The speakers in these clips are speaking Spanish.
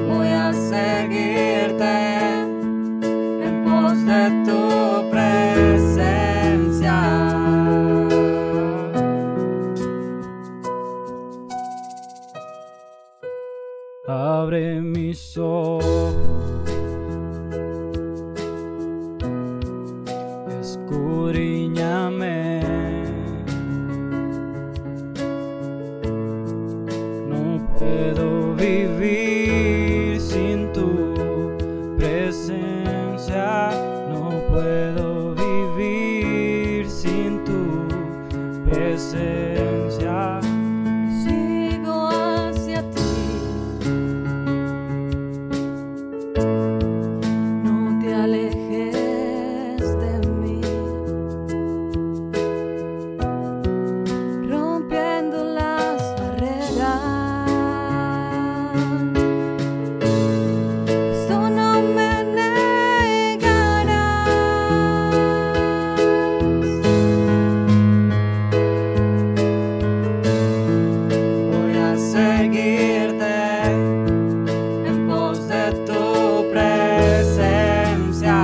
Voy a seguirte en pos de tu presencia. Abre mis ojos, escudriñame. No puedo vivir sin tu presencia. No puedo vivir sin tu presencia. Sigo hacia ti. No te alejes de mí, rompiendo las barreras. Esto no me negarás. Voy a seguirte en pos de tu presencia.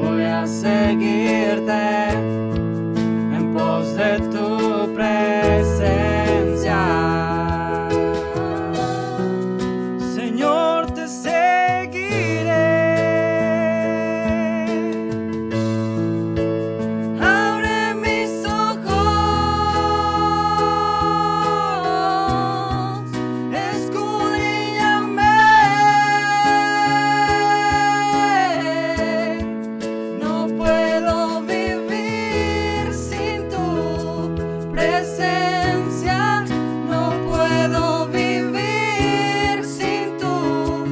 Voy a seguirte en pos de tu presencia. Señor, te seguiré. Abre mis ojos, escudriñame. No puedo vivir sin tu presencia. No puedo vivir sin tu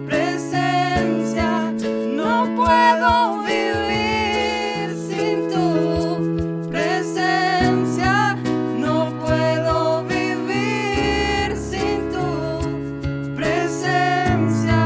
presencia. No puedo vivir sin tu presencia. No puedo vivir sin tu presencia,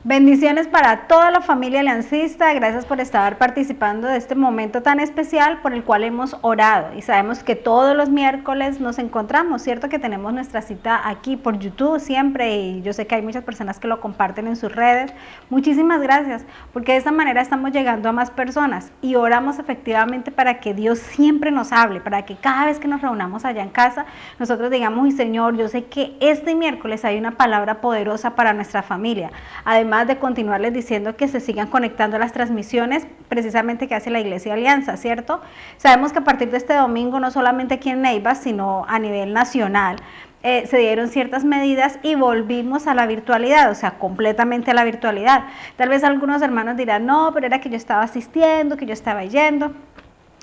Bendiciones para toda la familia aliancista. Gracias por estar participando de este momento tan especial por el cual hemos orado. Y sabemos que todos los miércoles nos encontramos, ¿cierto? Que tenemos nuestra cita aquí por YouTube siempre, y yo sé que hay muchas personas que lo comparten en sus redes. Muchísimas gracias, porque de esta manera estamos llegando a más personas y oramos efectivamente para que Dios siempre nos hable, para que cada vez que nos reunamos allá en casa, nosotros digamos: y Señor, yo sé que este miércoles hay una palabra poderosa para nuestra familia. Además de continuarles diciendo que se sigan conectando a las transmisiones precisamente que hace la Iglesia Alianza, ¿cierto? Sabemos que a partir de este domingo, no solamente aquí en Neiva, sino a nivel nacional, se dieron ciertas medidas y volvimos a la virtualidad, o sea, completamente a la virtualidad. Tal vez algunos hermanos dirán: no, pero era que yo estaba asistiendo, que yo estaba yendo.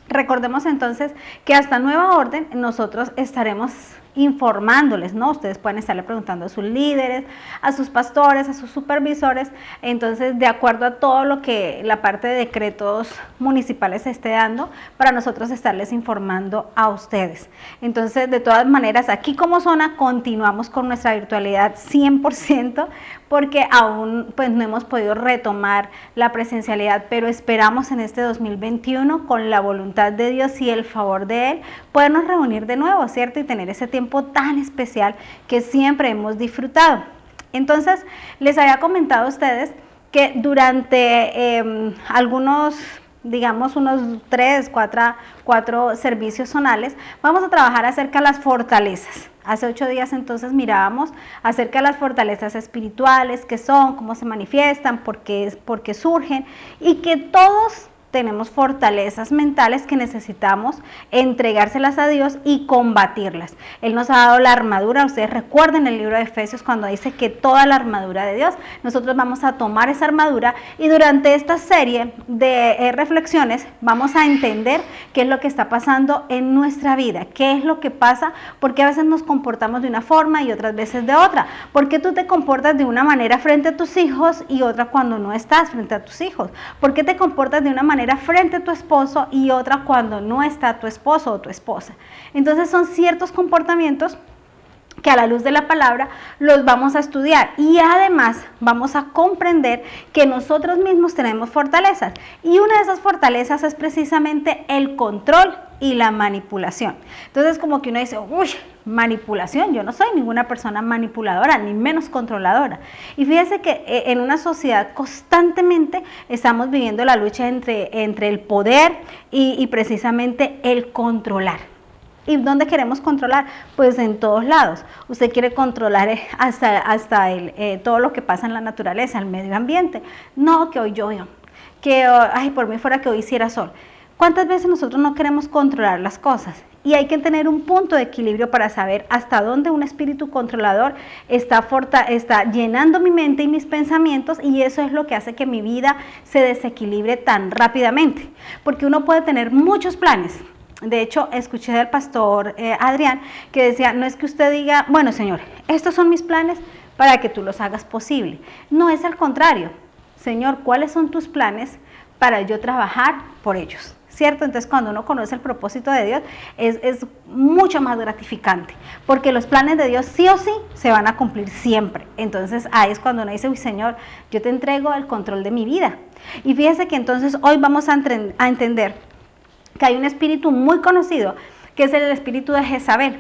Recordemos entonces que hasta nueva orden nosotros estaremos informándoles, ¿no? Ustedes pueden estarle preguntando a sus líderes, a sus pastores, a sus supervisores, entonces de acuerdo a todo lo que la parte de decretos municipales se esté dando, para nosotros estarles informando a ustedes. Entonces, de todas maneras, aquí como zona continuamos con nuestra virtualidad 100%, porque aún pues no hemos podido retomar la presencialidad, pero esperamos en este 2021, con la voluntad de Dios y el favor de Él, podernos reunir de nuevo, ¿cierto? Y tener ese tiempo tan especial que siempre hemos disfrutado. Entonces, les había comentado a ustedes que durante algunos, digamos, unos 4 servicios zonales, vamos a trabajar acerca de las fortalezas. Hace 8 días entonces mirábamos acerca de las fortalezas espirituales, qué son, cómo se manifiestan, por qué surgen, y que todos tenemos fortalezas mentales que necesitamos entregárselas a Dios y combatirlas. Él nos ha dado la armadura. Ustedes recuerden el libro de Efesios cuando dice que toda la armadura de Dios, nosotros vamos a tomar esa armadura y durante esta serie de reflexiones vamos a entender qué es lo que está pasando en nuestra vida, qué es lo que pasa, porque a veces nos comportamos de una forma y otras veces de otra. ¿Por qué tú te comportas de una manera frente a tus hijos y otra cuando no estás frente a tus hijos? ¿Por qué te comportas de una manera frente a tu esposo y otra cuando no está tu esposo o tu esposa? Entonces son ciertos comportamientos que a la luz de la palabra los vamos a estudiar y además vamos a comprender que nosotros mismos tenemos fortalezas y una de esas fortalezas es precisamente el control y la manipulación. Entonces como que uno dice, uy, manipulación, yo no soy ninguna persona manipuladora ni menos controladora. Y fíjese que en una sociedad constantemente estamos viviendo la lucha entre el poder y precisamente el controlar. ¿Y dónde queremos controlar? Pues en todos lados. Usted quiere controlar hasta todo lo que pasa en la naturaleza, el medio ambiente. No, que hoy llovió, que ay, por mí fuera que hoy hiciera sol. ¿Cuántas veces nosotros no queremos controlar las cosas? Y hay que tener un punto de equilibrio para saber hasta dónde un espíritu controlador está llenando mi mente y mis pensamientos, y eso es lo que hace que mi vida se desequilibre tan rápidamente. Porque uno puede tener muchos planes. De hecho, escuché del pastor Adrián que decía, no es que usted diga, bueno, Señor, estos son mis planes para que tú los hagas posible. No, es al contrario. Señor, ¿cuáles son tus planes para yo trabajar por ellos? ¿Cierto? Entonces, cuando uno conoce el propósito de Dios, es mucho más gratificante, porque los planes de Dios sí o sí se van a cumplir siempre. Entonces, ahí es cuando uno dice, uy, Señor, yo te entrego el control de mi vida. Y fíjese que entonces hoy vamos a entender que hay un espíritu muy conocido, que es el espíritu de Jezabel.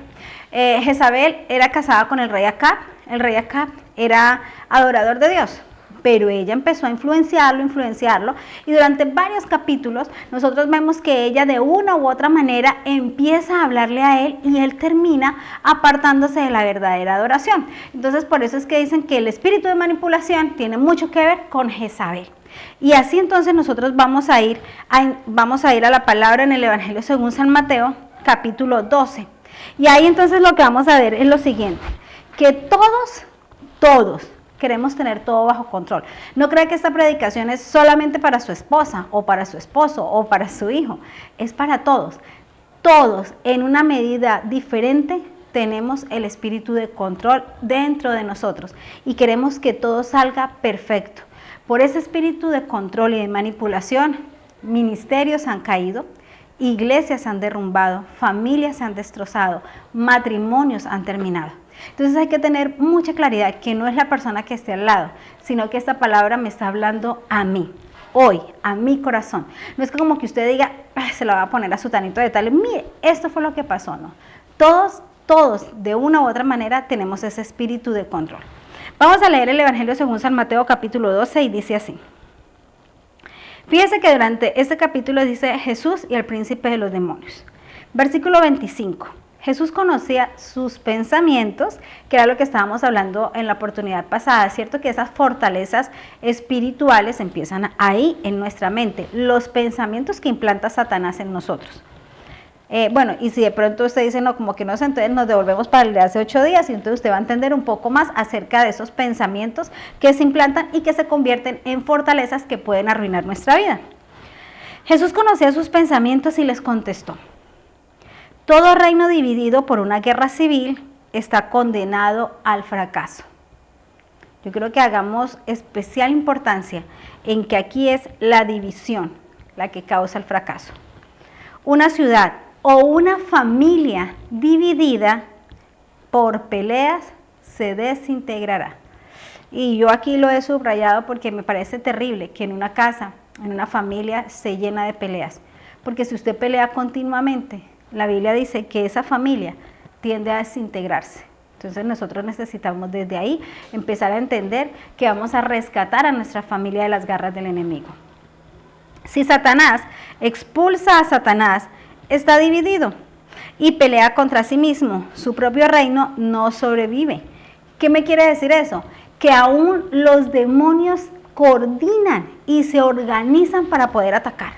Jezabel era casada con el rey Acab. El rey Acab era adorador de Dios, pero ella empezó a influenciarlo, y durante varios capítulos nosotros vemos que ella de una u otra manera empieza a hablarle a él y él termina apartándose de la verdadera adoración. Entonces por eso es que dicen que el espíritu de manipulación tiene mucho que ver con Jezabel. Y así entonces nosotros vamos a ir a la palabra en el Evangelio según San Mateo, capítulo 12. Y ahí entonces lo que vamos a ver es lo siguiente, que todos queremos tener todo bajo control. No crea que esta predicación es solamente para su esposa o para su esposo o para su hijo, es para todos. Todos en una medida diferente tenemos el espíritu de control dentro de nosotros y queremos que todo salga perfecto. Por ese espíritu de control y de manipulación, ministerios han caído, iglesias han derrumbado, familias se han destrozado, matrimonios han terminado. Entonces hay que tener mucha claridad que no es la persona que esté al lado, sino que esta palabra me está hablando a mí, hoy, a mi corazón. No es como que usted diga, se la va a poner a su tanito de tal, mire, esto fue lo que pasó, no. Todos, de una u otra manera, tenemos ese espíritu de control. Vamos a leer el Evangelio según San Mateo capítulo 12 y dice así. Fíjese que durante este capítulo dice Jesús y el príncipe de los demonios. Versículo 25. Jesús conocía sus pensamientos, que era lo que estábamos hablando en la oportunidad pasada, ¿cierto? Que esas fortalezas espirituales empiezan ahí en nuestra mente, los pensamientos que implanta Satanás en nosotros. Bueno, y si de pronto usted dice, no, como que no sé, entonces nos devolvemos para el de hace 8 días y entonces usted va a entender un poco más acerca de esos pensamientos que se implantan y que se convierten en fortalezas que pueden arruinar nuestra vida. Jesús conocía sus pensamientos y les contestó: todo reino dividido por una guerra civil está condenado al fracaso. Yo creo que hagamos especial importancia en que aquí es la división la que causa el fracaso. Una ciudad o una familia dividida por peleas se desintegrará. Y yo aquí lo he subrayado porque me parece terrible que en una casa, en una familia, se llena de peleas. Porque si usted pelea continuamente, la Biblia dice que esa familia tiende a desintegrarse. Entonces nosotros necesitamos desde ahí empezar a entender que vamos a rescatar a nuestra familia de las garras del enemigo. Si Satanás expulsa a Satanás, está dividido y pelea contra sí mismo, su propio reino no sobrevive. ¿Qué me quiere decir eso? Que aún los demonios coordinan y se organizan para poder atacar.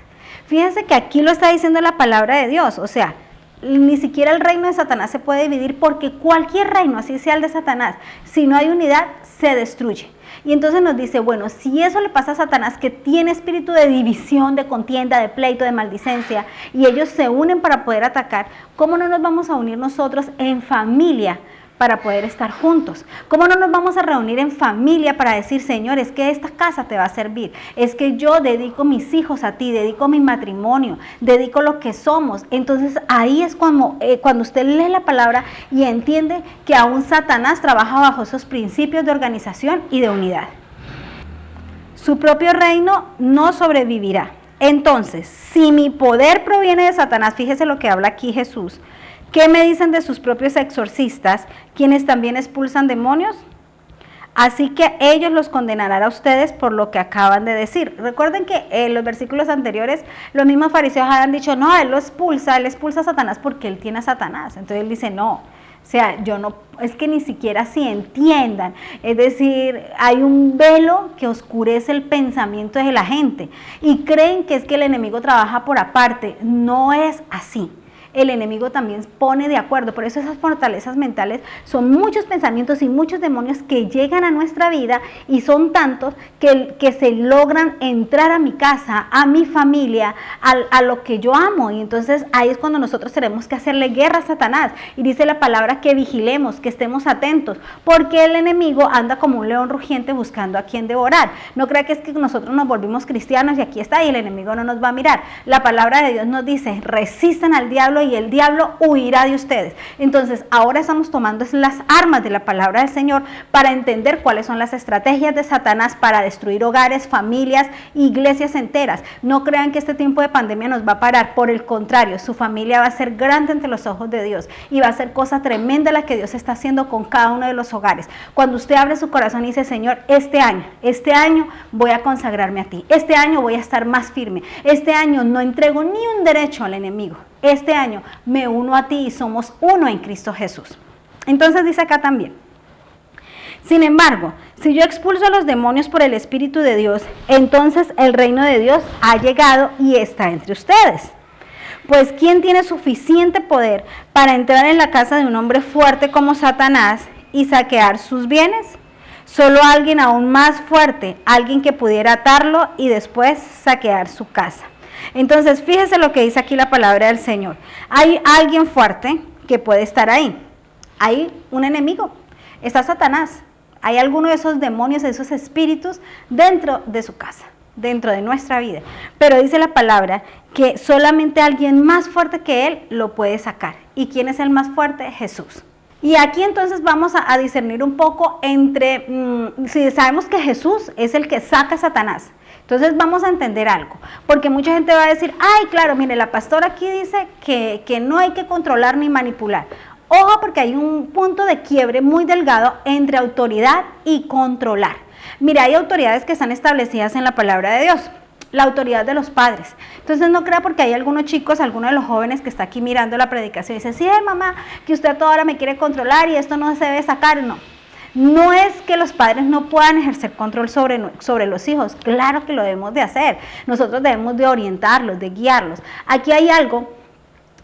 Fíjense que aquí lo está diciendo la palabra de Dios, o sea, ni siquiera el reino de Satanás se puede dividir porque cualquier reino, así sea el de Satanás, si no hay unidad, se destruye. Y entonces nos dice, bueno, si eso le pasa a Satanás, que tiene espíritu de división, de contienda, de pleito, de maldicencia, y ellos se unen para poder atacar, ¿cómo no nos vamos a unir nosotros en familia para poder estar juntos? ¿Cómo no nos vamos a reunir en familia para decir, Señor, es que esta casa te va a servir, es que yo dedico mis hijos a ti, dedico mi matrimonio, dedico lo que somos? Entonces ahí es cuando usted lee la palabra y entiende que aún Satanás trabaja bajo esos principios de organización y de unidad. Su propio reino no sobrevivirá. Entonces, si mi poder proviene de Satanás, fíjese lo que habla aquí Jesús, ¿qué me dicen de sus propios exorcistas, quienes también expulsan demonios? Así que ellos los condenarán a ustedes por lo que acaban de decir. Recuerden que en los versículos anteriores los mismos fariseos habían dicho, no, él expulsa a Satanás porque él tiene a Satanás. Entonces él dice, no, o sea, yo no, es que ni siquiera si entiendan. Es decir, hay un velo que oscurece el pensamiento de la gente y creen que es que el enemigo trabaja por aparte. No es así. El enemigo también pone de acuerdo, por eso esas fortalezas mentales son muchos pensamientos y muchos demonios que llegan a nuestra vida y son tantos que se logran entrar a mi casa, a mi familia, a lo que yo amo, y entonces ahí es cuando nosotros tenemos que hacerle guerra a Satanás, y dice la palabra que vigilemos, que estemos atentos, porque el enemigo anda como un león rugiente buscando a quien devorar. No crea que es que nosotros nos volvimos cristianos y aquí está y el enemigo no nos va a mirar. La palabra de Dios nos dice, resistan al diablo y el diablo huirá de ustedes. Entonces ahora estamos tomando las armas de la palabra del Señor para entender cuáles son las estrategias de Satanás para destruir hogares, familias, iglesias enteras. No crean que este tiempo de pandemia nos va a parar, por el contrario, su familia va a ser grande ante los ojos de Dios y va a ser cosa tremenda la que Dios está haciendo con cada uno de los hogares. Cuando usted abre su corazón y dice, Señor, este año voy a consagrarme a ti, este año voy a estar más firme, este año no entrego ni un derecho al enemigo, este año me uno a ti y somos uno en Cristo Jesús. Entonces dice acá también, sin embargo, si yo expulso a los demonios por el Espíritu de Dios, entonces el reino de Dios ha llegado y está entre ustedes. Pues ¿quién tiene suficiente poder para entrar en la casa de un hombre fuerte como Satanás y saquear sus bienes? Solo alguien aún más fuerte, alguien que pudiera atarlo y después saquear su casa. Entonces, fíjese lo que dice aquí la palabra del Señor. Hay alguien fuerte que puede estar ahí. Hay un enemigo. Está Satanás. Hay alguno de esos demonios, de esos espíritus dentro de su casa, dentro de nuestra vida. Pero dice la palabra que solamente alguien más fuerte que él lo puede sacar. ¿Y quién es el más fuerte? Jesús. Y aquí entonces vamos a discernir un poco entre, si sabemos que Jesús es el que saca a Satanás, entonces vamos a entender algo, porque mucha gente va a decir, ay, claro, mire, la pastora aquí dice que no hay que controlar ni manipular. Ojo, porque hay un punto de quiebre muy delgado entre autoridad y controlar. Mire, hay autoridades que están establecidas en la palabra de Dios. La autoridad de los padres. Entonces no crea porque hay algunos chicos, algunos de los jóvenes que está aquí mirando la predicación y dice, sí, mamá, que usted a toda hora me quiere controlar y esto no se debe sacar. No, no es que los padres no puedan ejercer control sobre los hijos, claro que lo debemos de hacer. Nosotros debemos de orientarlos, de guiarlos. Aquí hay algo,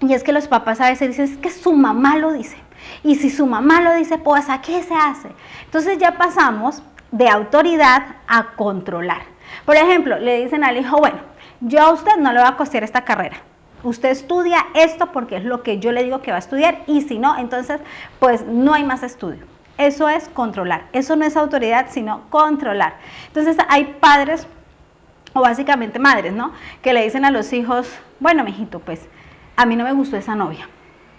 y es que los papás a veces dicen, es que su mamá lo dice. Y si su mamá lo dice, pues ¿a qué se hace? Entonces ya pasamos de autoridad a controlar. Por ejemplo, le dicen al hijo, bueno, yo a usted no le voy a costear esta carrera. Usted estudia esto porque es lo que yo le digo que va a estudiar y si no, entonces pues no hay más estudio. Eso es controlar. Eso no es autoridad, sino controlar. Entonces hay padres, o básicamente madres, ¿no? Que le dicen a los hijos, bueno, mijito, pues a mí no me gustó esa novia,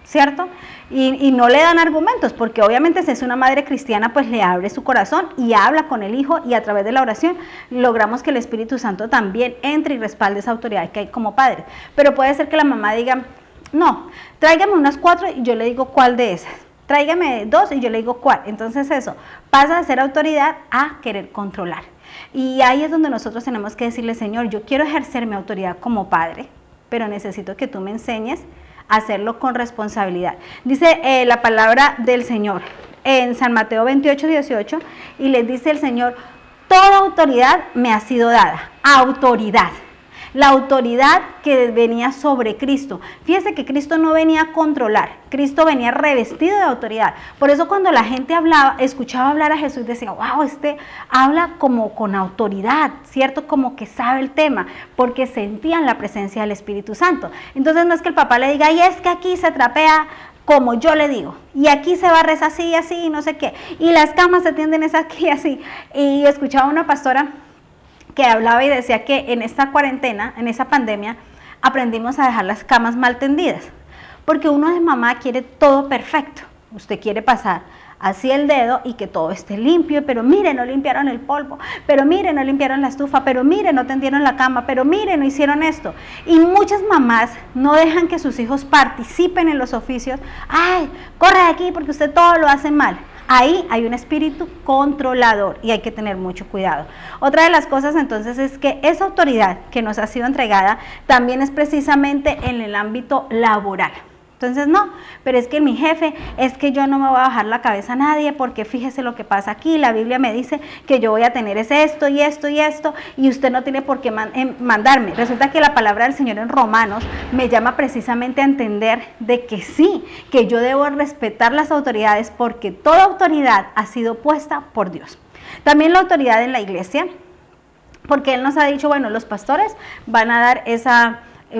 ¿cierto? Y no le dan argumentos, porque obviamente si es una madre cristiana, pues le abre su corazón y habla con el hijo y a través de la oración logramos que el Espíritu Santo también entre y respalde esa autoridad que hay como padre. Pero puede ser que la mamá diga, no, tráigame unas 4 y yo le digo cuál de esas. Tráigame 2 y yo le digo cuál. Entonces eso pasa de ser autoridad a querer controlar. Y ahí es donde nosotros tenemos que decirle, Señor, yo quiero ejercer mi autoridad como padre, pero necesito que tú me enseñes hacerlo con responsabilidad. Dice la palabra del Señor en San Mateo 28, 18, y les dice el Señor, toda autoridad me ha sido dada, autoridad. la autoridad que venía sobre Cristo. Fíjese que Cristo no venía a controlar, Cristo venía revestido de autoridad. Por eso cuando la gente hablaba, escuchaba hablar a Jesús, decía, wow, este habla como con autoridad, ¿cierto? Como que sabe el tema, porque sentían la presencia del Espíritu Santo. Entonces no es que el papá le diga, y es que aquí se trapea como yo le digo, y aquí se barre así y así, y no sé qué, y las camas se tienden es aquí y así. Y escuchaba una pastora que hablaba y decía que en esta cuarentena, en esa pandemia, aprendimos a dejar las camas mal tendidas, porque uno de mamá quiere todo perfecto. Usted quiere pasar así el dedo y que todo esté limpio, pero mire, no limpiaron el polvo, pero mire, no limpiaron la estufa, pero mire, no tendieron la cama, pero mire, no hicieron esto. Y muchas mamás no dejan que sus hijos participen en los oficios. Ay, corre de aquí porque usted todo lo hace mal. Ahí hay un espíritu controlador y hay que tener mucho cuidado. Otra de las cosas entonces es que esa autoridad que nos ha sido entregada también es precisamente en el ámbito laboral. Entonces no, pero es que mi jefe, es que yo no me voy a bajar la cabeza a nadie porque fíjese lo que pasa aquí, la Biblia me dice que yo voy a tener esto y esto y esto y usted no tiene por qué mandarme. Resulta que la palabra del Señor en Romanos me llama precisamente a entender de que sí, que yo debo respetar las autoridades porque toda autoridad ha sido puesta por Dios. También la autoridad en la iglesia, porque Él nos ha dicho, bueno, los pastores van a dar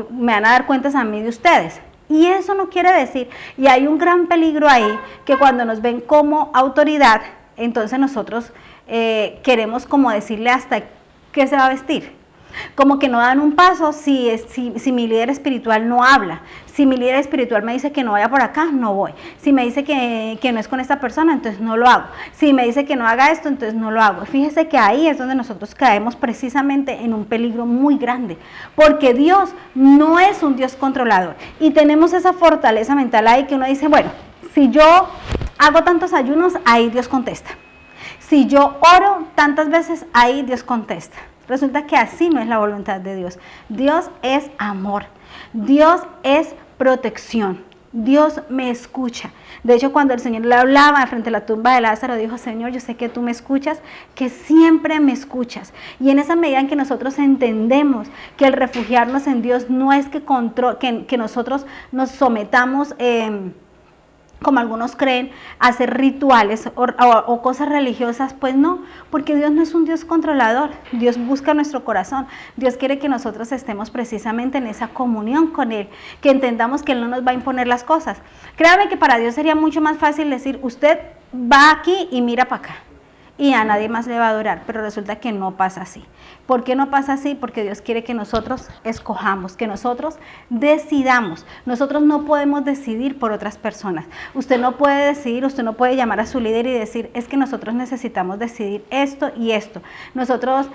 me van a dar cuentas a mí de ustedes. Y eso no quiere decir, y hay un gran peligro ahí, que cuando nos ven como autoridad, entonces nosotros queremos como decirle hasta qué se va a vestir. Como que no dan un paso si mi líder espiritual no habla. Si mi líder espiritual me dice que no vaya por acá, no voy. Si me dice que no es con esta persona, entonces no lo hago. Si me dice que no haga esto, entonces no lo hago. Fíjese que ahí es donde nosotros caemos precisamente en un peligro muy grande. Porque Dios no es un Dios controlador. Y tenemos esa fortaleza mental ahí que uno dice, bueno, si yo hago tantos ayunos, ahí Dios contesta. Si yo oro tantas veces, ahí Dios contesta. Resulta que así no es la voluntad de Dios. Dios es amor. Dios es protección. Dios me escucha. De hecho, cuando el Señor le hablaba frente a la tumba de Lázaro, dijo, Señor, yo sé que tú me escuchas, que siempre me escuchas. Y en esa medida en que nosotros entendemos que el refugiarnos en Dios no es que nosotros nos sometamos como algunos creen, hacer rituales o cosas religiosas, pues no, porque Dios no es un Dios controlador. Dios busca nuestro corazón. Dios quiere que nosotros estemos precisamente en esa comunión con Él, que entendamos que Él no nos va a imponer las cosas. Créame que para Dios sería mucho más fácil decir, usted va aquí y mira para acá, y a nadie más le va a adorar, pero resulta que no pasa así. ¿Por qué no pasa así? Porque Dios quiere que nosotros escojamos, que nosotros decidamos. Nosotros no podemos decidir por otras personas. Usted no puede decidir, usted no puede llamar a su líder y decir, es que nosotros necesitamos decidir esto y esto. Nosotros,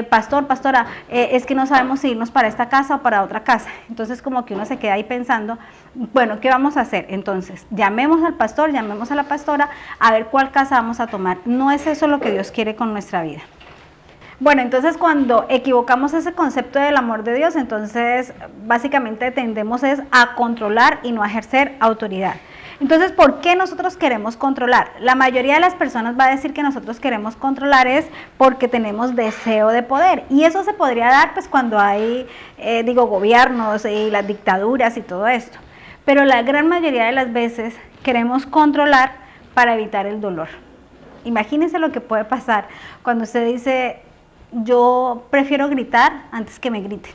pastora, es que no sabemos si irnos para esta casa o para otra casa. Entonces como que uno se queda ahí pensando, bueno, ¿qué vamos a hacer? Entonces, llamemos al pastor, llamemos a la pastora, a ver cuál casa vamos a tomar. No es eso lo que Dios quiere con nuestra vida. Bueno, entonces cuando equivocamos ese concepto del amor de Dios, entonces básicamente tendemos a controlar y no a ejercer autoridad. Entonces, ¿por qué nosotros queremos controlar? La mayoría de las personas va a decir que nosotros queremos controlar es porque tenemos deseo de poder. Y eso se podría dar pues cuando hay, gobiernos y las dictaduras y todo esto. Pero la gran mayoría de las veces queremos controlar para evitar el dolor. Imagínense lo que puede pasar cuando usted dice, yo prefiero gritar antes que me griten.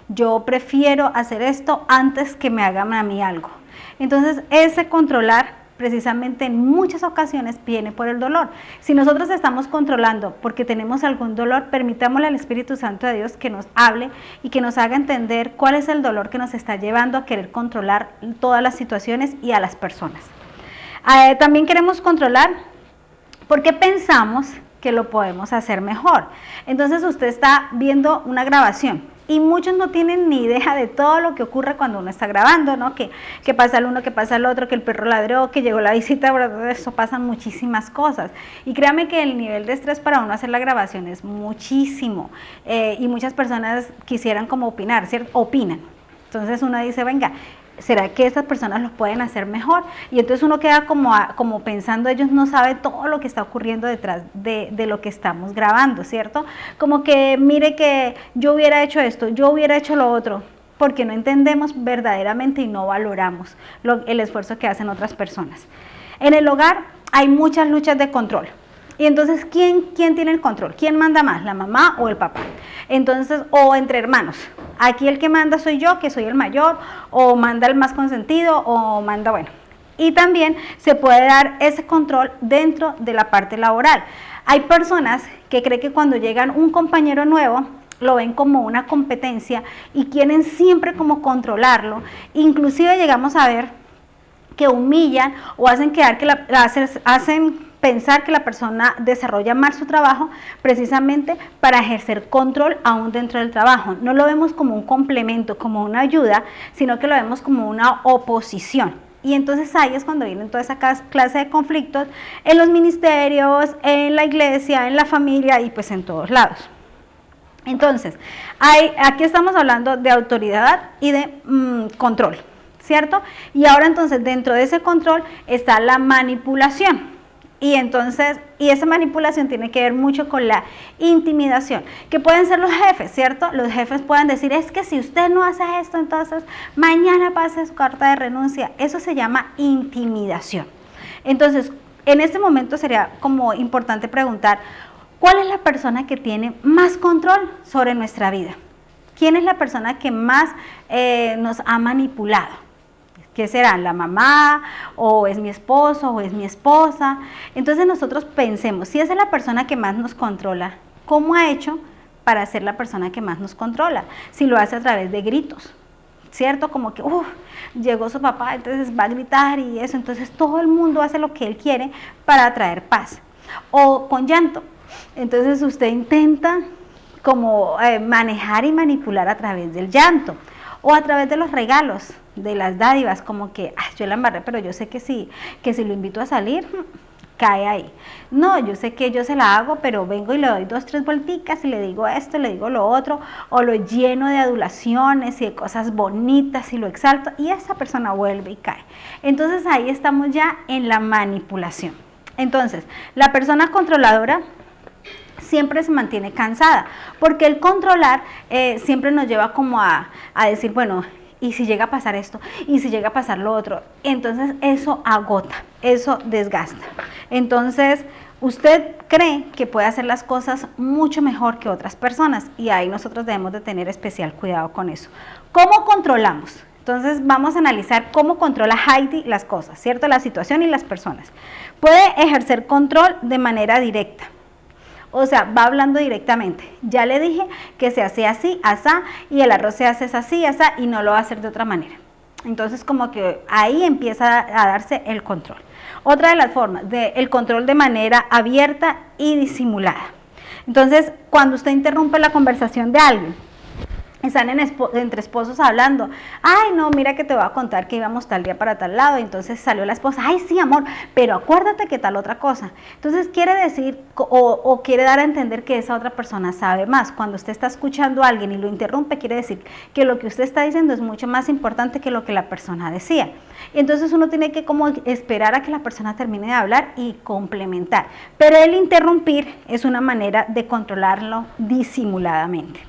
Yo prefiero hacer esto antes que me hagan a mí algo. Entonces, ese controlar precisamente en muchas ocasiones viene por el dolor. Si nosotros estamos controlando porque tenemos algún dolor, permitámosle al Espíritu Santo de Dios que nos hable y que nos haga entender cuál es el dolor que nos está llevando a querer controlar todas las situaciones y a las personas. También queremos controlar porque pensamos que lo podemos hacer mejor. Entonces usted está viendo una grabación y muchos no tienen ni idea de todo lo que ocurre cuando uno está grabando, ¿no? Que pasa el uno, que pasa el otro, que el perro ladró, que llegó la visita, eso pasan muchísimas cosas. Y créame que el nivel de estrés para uno hacer la grabación es muchísimo. Y muchas personas quisieran como opinar, ¿cierto? Opinan. Entonces uno dice, venga, ¿será que esas personas los pueden hacer mejor? Y entonces uno queda como pensando, ellos no saben todo lo que está ocurriendo detrás de lo que estamos grabando, ¿cierto? Como que mire que yo hubiera hecho esto, yo hubiera hecho lo otro, porque no entendemos verdaderamente y no valoramos el esfuerzo que hacen otras personas. En el hogar hay muchas luchas de control. Y entonces, ¿quién tiene el control? ¿Quién manda más, la mamá o el papá? Entonces, o entre hermanos. Aquí el que manda soy yo, que soy el mayor, o manda el más consentido, o manda, bueno. Y también se puede dar ese control dentro de la parte laboral. Hay personas que creen que cuando llegan un compañero nuevo, lo ven como una competencia y quieren siempre como controlarlo. Inclusive llegamos a ver que humillan o hacen pensar que la persona desarrolla mal su trabajo precisamente para ejercer control aún dentro del trabajo. No lo vemos como un complemento, como una ayuda, sino que lo vemos como una oposición. Y entonces ahí es cuando vienen toda esa clase de conflictos en los ministerios, en la iglesia, en la familia y pues en todos lados. Entonces, aquí estamos hablando de autoridad y de control, ¿cierto? Y ahora entonces dentro de ese control está la manipulación. Y entonces, esa manipulación tiene que ver mucho con la intimidación, que pueden ser los jefes, ¿cierto? Los jefes pueden decir, es que si usted no hace esto, entonces mañana pase su carta de renuncia. Eso se llama intimidación. Entonces, en este momento sería como importante preguntar, ¿cuál es la persona que tiene más control sobre nuestra vida? ¿Quién es la persona que más nos ha manipulado? ¿Qué será? ¿La mamá? ¿O es mi esposo? ¿O es mi esposa? Entonces nosotros pensemos, si esa es la persona que más nos controla, ¿cómo ha hecho para ser la persona que más nos controla? Si lo hace a través de gritos, ¿cierto? Como que, llegó su papá, entonces va a gritar y eso, entonces todo el mundo hace lo que él quiere para atraer paz. O con llanto, entonces usted intenta como manejar y manipular a través del llanto. O a través de los regalos, de las dádivas, como que yo la embarré, pero yo sé que si lo invito a salir, cae ahí. No, yo sé que yo se la hago, pero vengo y le doy 2, 3 vuelticas y le digo esto, le digo lo otro, o lo lleno de adulaciones y de cosas bonitas y lo exalto, y esa persona vuelve y cae. Entonces ahí estamos ya en la manipulación. Entonces, la persona controladora siempre se mantiene cansada, porque el controlar siempre nos lleva como a decir, bueno, ¿y si llega a pasar esto? ¿Y si llega a pasar lo otro? Entonces eso agota, eso desgasta. Entonces usted cree que puede hacer las cosas mucho mejor que otras personas y ahí nosotros debemos de tener especial cuidado con eso. ¿Cómo controlamos? Entonces vamos a analizar cómo controla Heidi las cosas, ¿cierto? La situación y las personas. Puede ejercer control de manera directa. O sea, va hablando directamente. Ya le dije que se hace así, asá, y el arroz se hace así, asá, y no lo va a hacer de otra manera. Entonces, como que ahí empieza a darse el control. Otra de las formas, el control de manera abierta y disimulada. Entonces, cuando usted interrumpe la conversación de alguien, están entre esposos hablando, ay no, mira que te voy a contar que íbamos tal día para tal lado, y entonces salió la esposa, ay sí amor, pero acuérdate que tal otra cosa. Entonces quiere decir o quiere dar a entender que esa otra persona sabe más. Cuando usted está escuchando a alguien y lo interrumpe, quiere decir que lo que usted está diciendo es mucho más importante que lo que la persona decía. Y entonces uno tiene que como esperar a que la persona termine de hablar y complementar. Pero el interrumpir es una manera de controlarlo disimuladamente.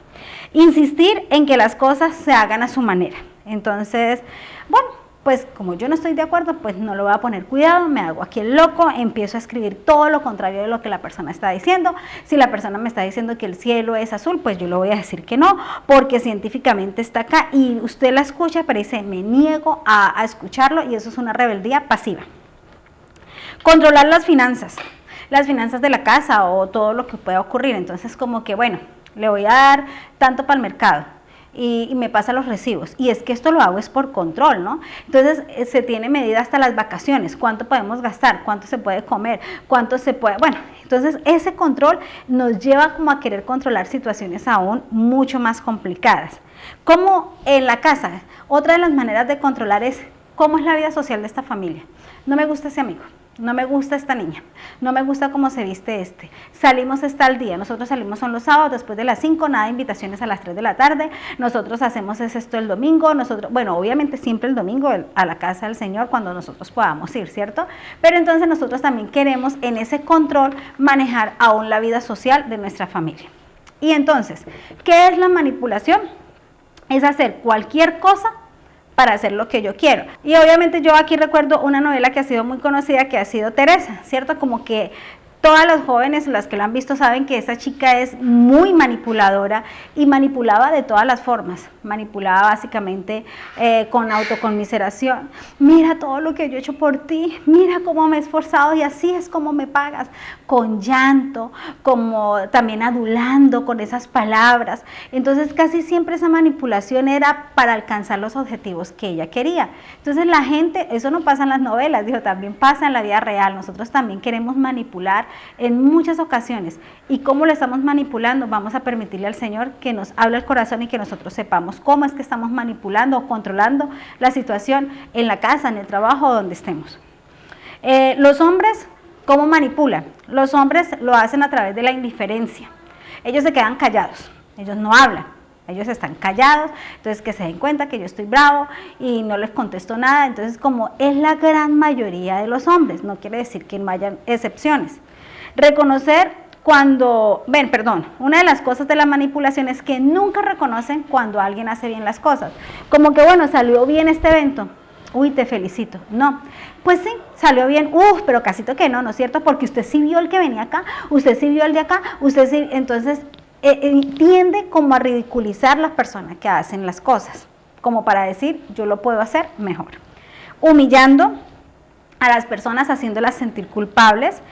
Insistir en que las cosas se hagan a su manera. Entonces, bueno, pues como yo no estoy de acuerdo, pues no lo voy a poner cuidado, me hago aquí el loco, empiezo a escribir todo lo contrario de lo que la persona está diciendo. Si la persona me está diciendo que el cielo es azul, pues yo le voy a decir que no, porque científicamente está acá y usted la escucha, pero dice, me niego a escucharlo y eso es una rebeldía pasiva. Controlar las finanzas de la casa o todo lo que pueda ocurrir. Entonces como que bueno, le voy a dar tanto para el mercado y me pasa los recibos. Y es que esto lo hago es por control, ¿no? Entonces se tiene medida hasta las vacaciones, cuánto podemos gastar, cuánto se puede comer, cuánto se puede... Bueno, entonces ese control nos lleva como a querer controlar situaciones aún mucho más complicadas. Como en la casa, otra de las maneras de controlar es cómo es la vida social de esta familia. No me gusta ese amigo. no me gusta esta niña, no me gusta cómo se viste este, salimos hasta el día, nosotros salimos son los sábados después de las 5, nada de invitaciones a las 3 de la tarde, nosotros hacemos esto el domingo, bueno, obviamente siempre el domingo a la casa del Señor cuando nosotros podamos ir, ¿cierto? Pero entonces nosotros también queremos en ese control manejar aún la vida social de nuestra familia. Y entonces, ¿qué es la manipulación? Es hacer cualquier cosa para hacer lo que yo quiero. Y obviamente yo aquí recuerdo una novela que ha sido muy conocida, que ha sido Teresa, ¿cierto? Como que todas las jóvenes, las que la han visto, saben que esta chica es muy manipuladora y manipulaba de todas las formas. Manipulaba básicamente con autoconmiseración. Mira todo lo que yo he hecho por ti, mira cómo me he esforzado y así es como me pagas. Con llanto, como también adulando con esas palabras. Entonces casi siempre esa manipulación era para alcanzar los objetivos que ella quería. Entonces la gente, eso no pasa en las novelas, digo, también pasa en la vida real. Nosotros también queremos manipular en muchas ocasiones. ¿Y cómo lo estamos manipulando? Vamos a permitirle al Señor que nos hable el corazón y que nosotros sepamos cómo es que estamos manipulando o controlando la situación en la casa, en el trabajo, donde estemos. Los hombres, ¿cómo manipulan? Los hombres lo hacen a través de la indiferencia. Ellos se quedan callados, ellos no hablan. Ellos están callados, entonces que se den cuenta que yo estoy bravo y no les contesto nada. Entonces, como es la gran mayoría de los hombres, no quiere decir que no hayan excepciones. Reconocer una de las cosas de la manipulación es que nunca reconocen cuando alguien hace bien las cosas. Como que, bueno, salió bien este evento, uy, te felicito. No, pues sí, salió bien, pero casito que no es cierto, porque usted sí vio el que venía acá, usted sí vio el de acá, usted sí, entonces tiende como a ridiculizar las personas que hacen las cosas, como para decir, yo lo puedo hacer mejor. Humillando a las personas, haciéndolas sentir culpables,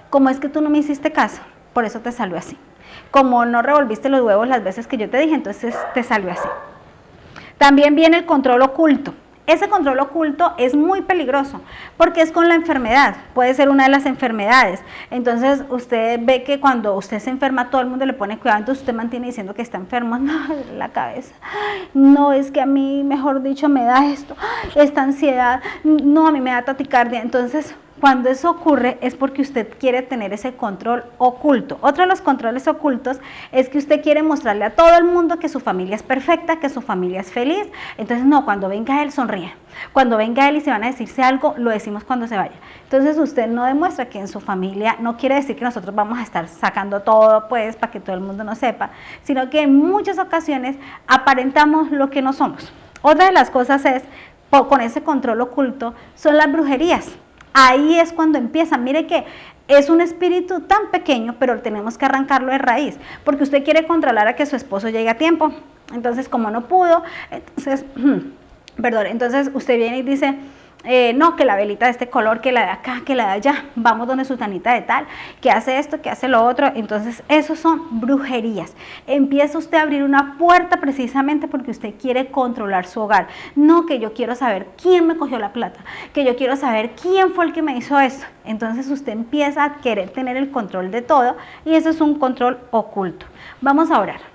como es que tú no me hiciste caso, por eso te salió así. Como no revolviste los huevos las veces que yo te dije, entonces te salió así. También viene el control oculto. Ese control oculto es muy peligroso porque es con la enfermedad, puede ser una de las enfermedades. Entonces usted ve que cuando usted se enferma todo el mundo le pone cuidado, entonces usted mantiene diciendo que está enfermo, no, la cabeza, no, es que a mí, mejor dicho, me da esto, esta ansiedad, no, a mí me da taquicardia. Entonces cuando eso ocurre es porque usted quiere tener ese control oculto. Otro de los controles ocultos es que usted quiere mostrarle a todo el mundo que su familia es perfecta, que su familia es feliz. Entonces no, cuando venga él sonríe. Cuando venga él y se van a decirse algo, lo decimos cuando se vaya. Entonces usted no demuestra que en su familia, no quiere decir que nosotros vamos a estar sacando todo pues para que todo el mundo no sepa, sino que en muchas ocasiones aparentamos lo que no somos. Otra de las cosas es, con ese control oculto, son las brujerías. Ahí es cuando empiezan. Mire que es un espíritu tan pequeño, pero tenemos que arrancarlo de raíz, porque usted quiere controlar a que su esposo llegue a tiempo. Entonces, como no pudo, entonces usted viene y dice, no, que la velita de este color, que la de acá, que la de allá, vamos donde sutanita de tal, que hace esto, que hace lo otro. Entonces esos son brujerías. Empieza usted a abrir una puerta precisamente porque usted quiere controlar su hogar. No, que yo quiero saber quién me cogió la plata, que yo quiero saber quién fue el que me hizo esto. Entonces usted empieza a querer tener el control de todo y eso es un control oculto. Vamos a orar.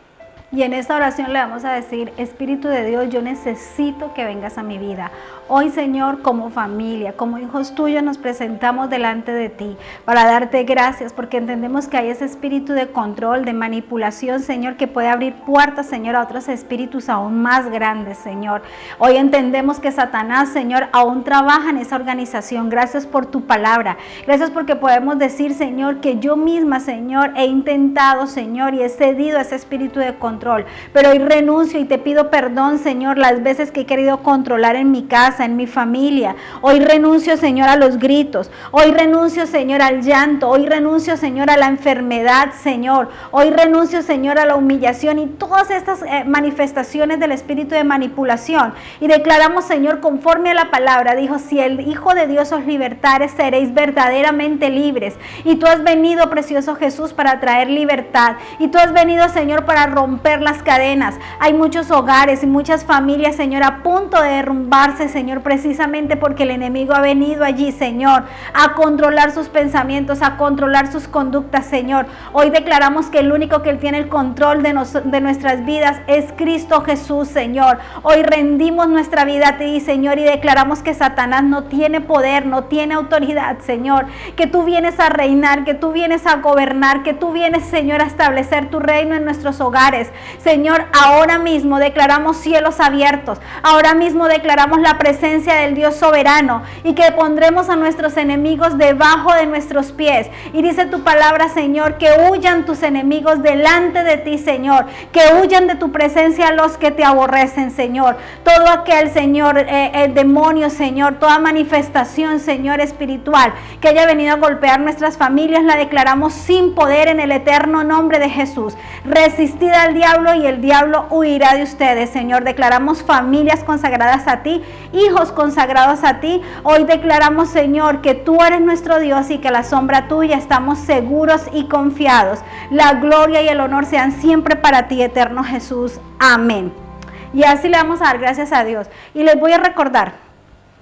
Y en esta oración le vamos a decir, Espíritu de Dios, yo necesito que vengas a mi vida. Hoy, Señor, como familia, como hijos tuyos, nos presentamos delante de ti para darte gracias, porque entendemos que hay ese espíritu de control, de manipulación, Señor, que puede abrir puertas, Señor, a otros espíritus aún más grandes, Señor. Hoy entendemos que Satanás, Señor, aún trabaja en esa organización. Gracias por tu palabra. Gracias porque podemos decir, Señor, que yo misma, Señor, he intentado, Señor, y he cedido a ese espíritu de control. Pero hoy renuncio y te pido perdón, Señor, las veces que he querido controlar en mi casa, en mi familia. Hoy renuncio, Señor, a los gritos. Hoy renuncio, Señor, al llanto. Hoy renuncio, Señor, a la enfermedad, Señor. Hoy renuncio, Señor, a la humillación y todas estas manifestaciones del espíritu de manipulación. Y declaramos, Señor, conforme a la palabra, dijo, si el Hijo de Dios os libertare, seréis verdaderamente libres. Y tú has venido, precioso Jesús, para traer libertad. Y tú has venido, Señor, para romper romper las cadenas. Hay muchos hogares y muchas familias, Señor, a punto de derrumbarse, Señor, precisamente porque el enemigo ha venido allí, Señor, a controlar sus pensamientos, a controlar sus conductas, Señor. Hoy declaramos que el único que tiene el control de nuestras vidas es Cristo Jesús, Señor. Hoy rendimos nuestra vida a ti, Señor, y declaramos que Satanás no tiene poder, no tiene autoridad, Señor, que tú vienes a reinar, que tú vienes a gobernar, que tú vienes, Señor, a establecer tu reino en nuestros hogares. Señor, ahora mismo declaramos cielos abiertos, ahora mismo declaramos la presencia del Dios soberano y que pondremos a nuestros enemigos debajo de nuestros pies. Y dice tu palabra, Señor, que huyan tus enemigos delante de ti, Señor, que huyan de tu presencia los que te aborrecen, Señor. Todo aquel, Señor, el demonio, Señor, toda manifestación, Señor, espiritual que haya venido a golpear nuestras familias, la declaramos sin poder en el eterno nombre de Jesús. Resistid al diablo y el diablo huirá de ustedes, Señor. Declaramos familias consagradas a ti, hijos consagrados a ti. Hoy declaramos, Señor, que tú eres nuestro Dios y que a la sombra tuya estamos seguros y confiados. La gloria y el honor sean siempre para ti, eterno Jesús. Amén. Y así le vamos a dar gracias a Dios. Y les voy a recordar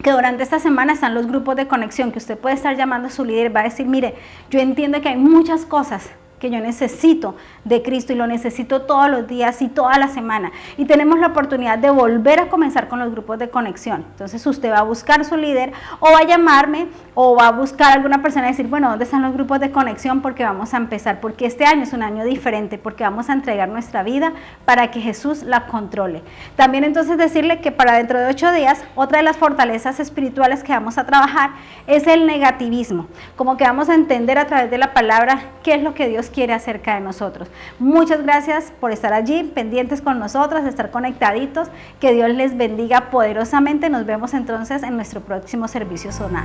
que durante esta semana están los grupos de conexión, que usted puede estar llamando a su líder y va a decir, mire, yo entiendo que hay muchas cosas que yo necesito de Cristo y lo necesito todos los días y toda la semana. Y tenemos la oportunidad de volver a comenzar con los grupos de conexión. Entonces usted va a buscar su líder o va a llamarme o va a buscar a alguna persona y decir, bueno, ¿dónde están los grupos de conexión? Porque vamos a empezar, porque este año es un año diferente, porque vamos a entregar nuestra vida para que Jesús la controle. También entonces decirle que para dentro de 8 días, otra de las fortalezas espirituales que vamos a trabajar es el negativismo. Como que vamos a entender a través de la palabra qué es lo que Dios quiere acerca de nosotros. Muchas gracias por estar allí, pendientes con nosotros, de estar conectaditos. Que Dios les bendiga poderosamente. Nos vemos entonces en nuestro próximo servicio zonal.